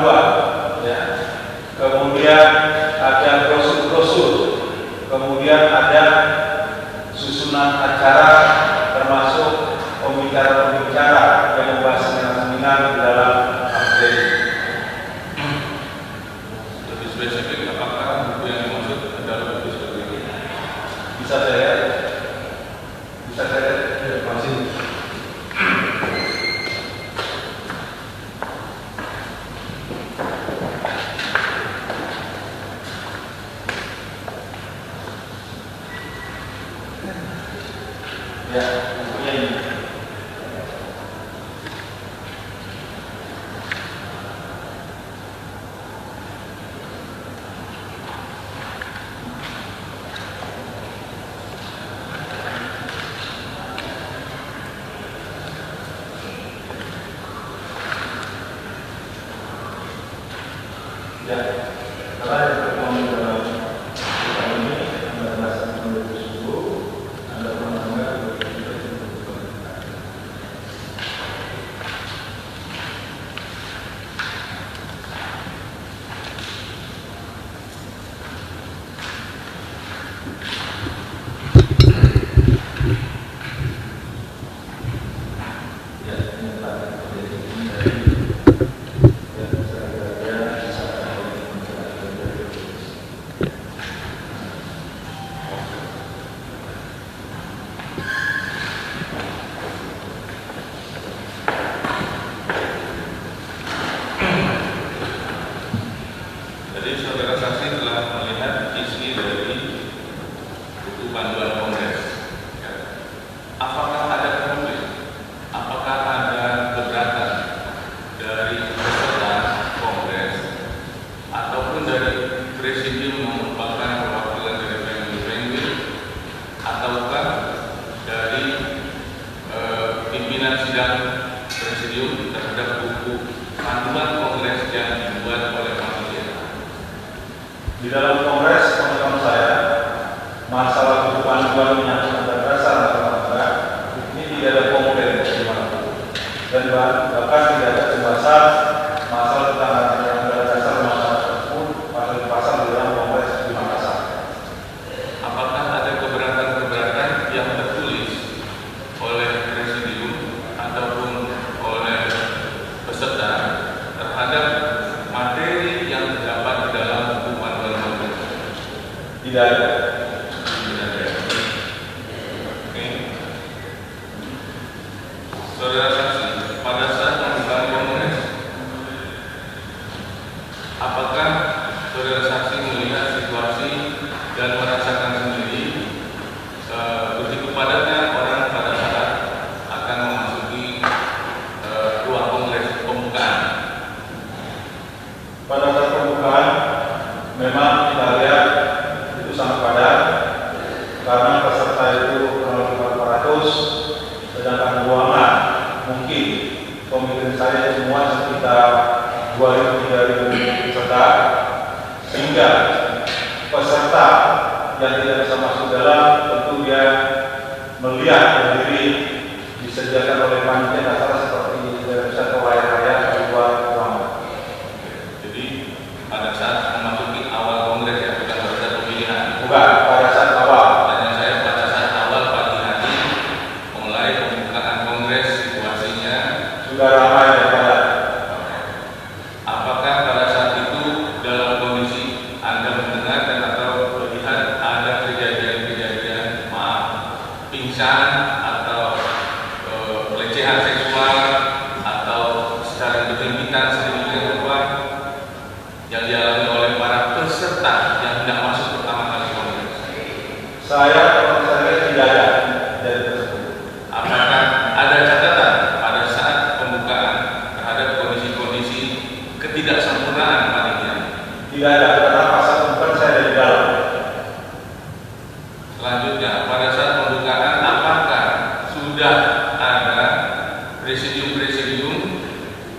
panduan, ya. Kemudian ada brosur-brosur, kemudian ada susunan acara termasuk pembicara-pembicara yang membahas seminar di dalam materi. Lebih spesifik, apakah buku yang dimaksud adalah buku seperti ini? Bisa saya masih. Ya, bukunya ini. Ya, karena yang berkembang dalam kita ini ada berdasarkan menulis buku, ada penanganan Jadi saudara saksi telah melihat isi dari buku panduan kongres. Ya. Apakah ada konflik? Apakah ada keberatan dari peserta kongres ataupun dari presidium yang merupakan perwakilan dari penguil, ataukah dari pimpinan sidang presidium terhadap buku panduan kongres yang dibuat oleh panitia? di dalam kongres teman-teman saya, masalah buku panduan menyangkut dasar matematika ini tidak ada komplain dari mana, dan bahkan tidak ada pembahasan masalah tentang dasar matematika tersebut pasal di dalam kongres di Makassar. Apakah ada keberatan-keberatan yang tertulis oleh presidium ataupun oleh peserta terhadap materi yang terdapat di dalam buku panduan kongres? Tidak ada. Tidak ada. Oke. Saudara saksi, pada saat pembukaan kongres, apakah saudara saksi melihat situasi dan merasakan sendiri begitu padatnya orang pada saat akan memasuki ruang kongres pembukaan? Pada saat pembukaan memang kita lihat itu sangat padat karena peserta itu kurang lebih 400, sedangkan ruangan mungkin pemikiran saya semua sekitar 2.000-3.000 peserta, sehingga peserta yang tidak bisa masuk dalam tentu dia melihat sendiri disediakan oleh panitia dasar seperti bisa terlayar-layar di luar ruangan. Jadi pada saat memasuki awal kongres ya, bukan pada saat pemilihan. Bukan, pada saat awal. Pertanyaan saya, pada saat awal pagi hari mulai pembukaan kongres, situasinya Sudah ramai dan padat. apakah pada saat itu dalam kondisi Anda mendengar dan atau melihat ada kejadian-kejadian pingsan atau pelecehan seksual atau secara demikian sedemikian rupa yang dialami oleh para peserta yang hendak masuk pertama kali kongres? Saya tidak ada dari tersebut. Apakah ada catatan pada saat pembukaan terhadap kondisi-kondisi ketidaksempurnaan panitia? Tidak ada, karena pasal bukan saya ada di dalam. Selanjutnya, pada saat pembukaan apakah sudah ada presidium-presidium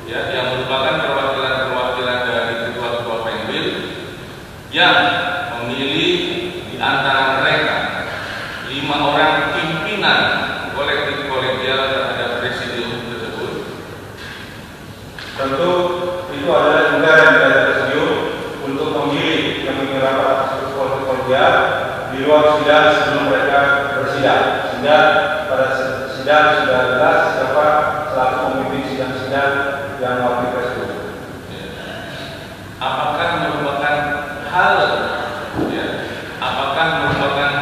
ya, yang merupakan perwakilan-perwakilan dari ketua-ketua penguil yang memilih di antara mereka 5 orang pimpinan kolektif kolegial terhadap presidium tersebut? Tentu itu adalah juga perwakilan sebelum mereka bersidang, sehingga pada sidang sudah jelas siapa selaku pemimpin sidang-sidang yang wakil presiden. Apakah merupakan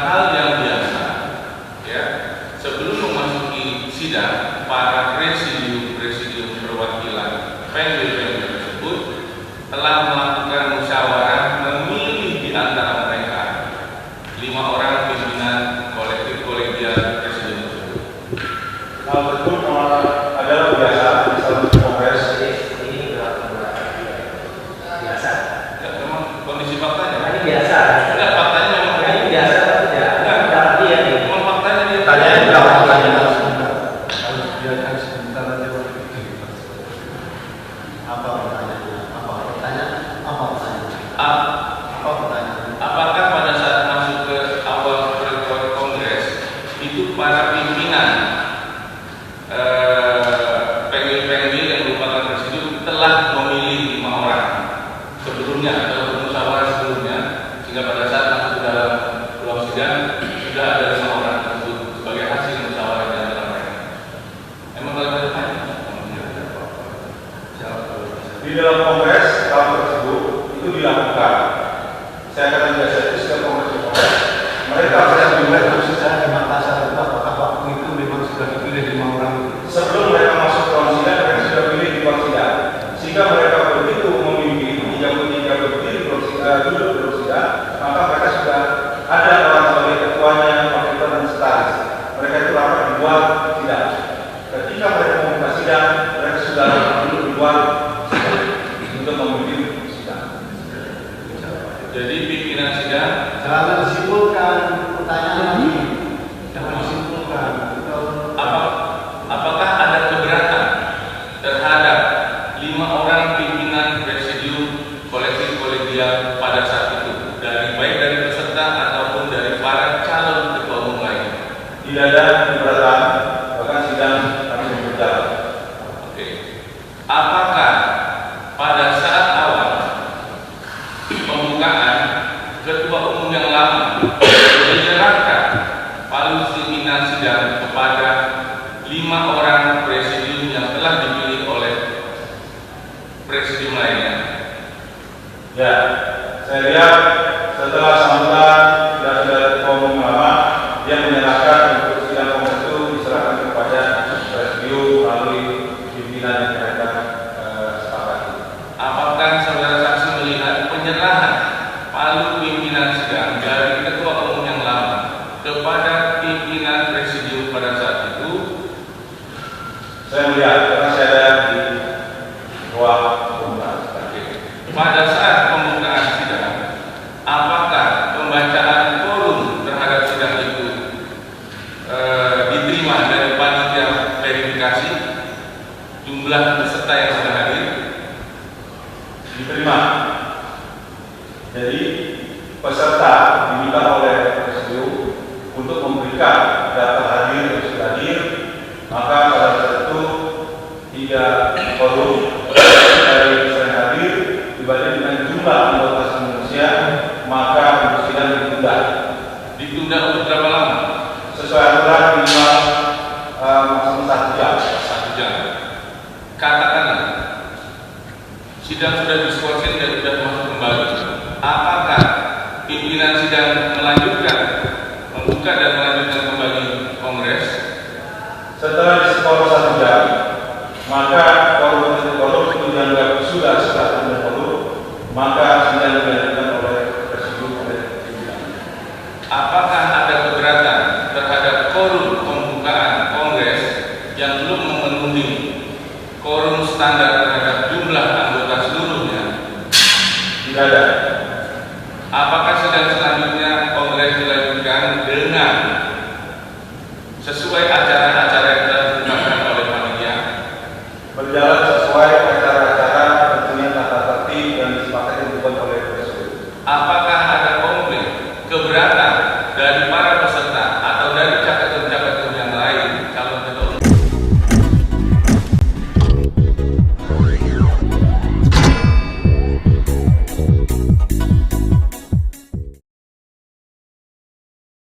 hal yang biasa ya sebelum memasuki sidang para presidium perwakilan pemilih tersebut telah melakukan musyawarah memilih di antara mereka 5 orang pimpinan kolektif kolegial presiden tersebut. Hal tersebut adalah biasa di salah satu kongres. Kondisi faktanya ini biasa. enggak, faktanya memang Ini biasa tidak. enggak, Dia nih. memang faktanya dia Tanya berapa pertanyaan? Harus biarkan sebentar aja. Apa pertanyaannya? Apakah pada saat masuk ke awal kongres itu para pimpinan pemilih yang merupakan presidium telah memilih 5 orang sebelumnya atau bermusyawarah sebelumnya, sehingga pada saat masuk ke dalam ruang sidang sudah ada 5 orang tersebut sebagai hasil musyawarah di antara mereka. Emang kalau ada tanya? Di dalam kongres hal tersebut itu dilakukan. Saya katakan biasa itu setiap kongres mereka Saya juga khususnya di Makassar itu apakah waktu itu memang sudah dipilih 5 orang itu? sebelum mereka masuk ke ruang sidang mereka sudah pilih di ruang sidang, sehingga mereka begitu memimpin yang berdiri di ruang sidang, duduk di ruang sidang, maka mereka sudah ada orang sebagai ketuanya, wakil ketua dan sekretaris. Mereka itu rapat di luar sidang. Ketika mereka membuka sidang, mereka sudah duduk di luar sidang untuk memimpin sidang. Jadi pimpinan sidang Jangan disimpulkan pertanyaan lagi. Jangan disimpulkan. apakah ada keberatan terhadap 5 orang pimpinan presidium kolektif kolegial pada saat itu, baik dari peserta ataupun dari para calon ketua umum lainnya? Tidak ada keberatan, bahkan sidang kami berjalan. Oke. Apakah pada saat awal pembukaan ketua umum yang lama menyerahkan palu pimpinan sidang kepada 5 orang presidium yang telah dipilih oleh presidium lainnya? Ya, saya lihat setelah sambutan dan dari ketua umum lama, dia menyerahkan untuk sidang kongres itu diserahkan kepada presidium melalui pimpinan yang mereka sepakati. Apakah saudara saksi melihat penyerahan palu pimpinan sidang dari ketua umum yang lama kepada pimpinan presidium pada saat itu? Saya melihat karena saya ada di ruang pembukaan. Pada saat pembukaan sidang, apakah pembacaan forum terhadap sidang itu diterima dari panitia verifikasi jumlah peserta yang sudah hadir? Diterima. Jadi peserta diminta oleh presidium untuk memberikan data hadir yang sudah hadir, maka pada saat itu 3 forum dari yang hadir dibanding dengan jumlah anggota Indonesia, maka sidang ditunda. Ditunda untuk berapa lama? Sesuai aturan minimal maksimum 1 jam. 1 jam. Katakanlah sidang sudah diskorsing dan sudah masuk kembali. Apakah pimpinan sidang melanjutkan, membuka dan melanjutkan kembali kongres? Setelah diskor 1 jam, maka forum itu dianggap sudah setelah forum, maka sidang dilanjutkan oleh presidium oleh pimpinan. Apakah ada keberatan terhadap forum pembukaan kongres yang belum memenuhi quorum standar terhadap jumlah anggota seluruhnya? Tidak ada. Apakah sidang selanjutnya kongres dilanjutkan dengan sesuai acara-acara yang telah ditetapkan oleh panitia? Berjalan sesuai acara-acara tentunya tata tertib yang disepakati dilakukan oleh presidium. Apakah ada konflik, keberatan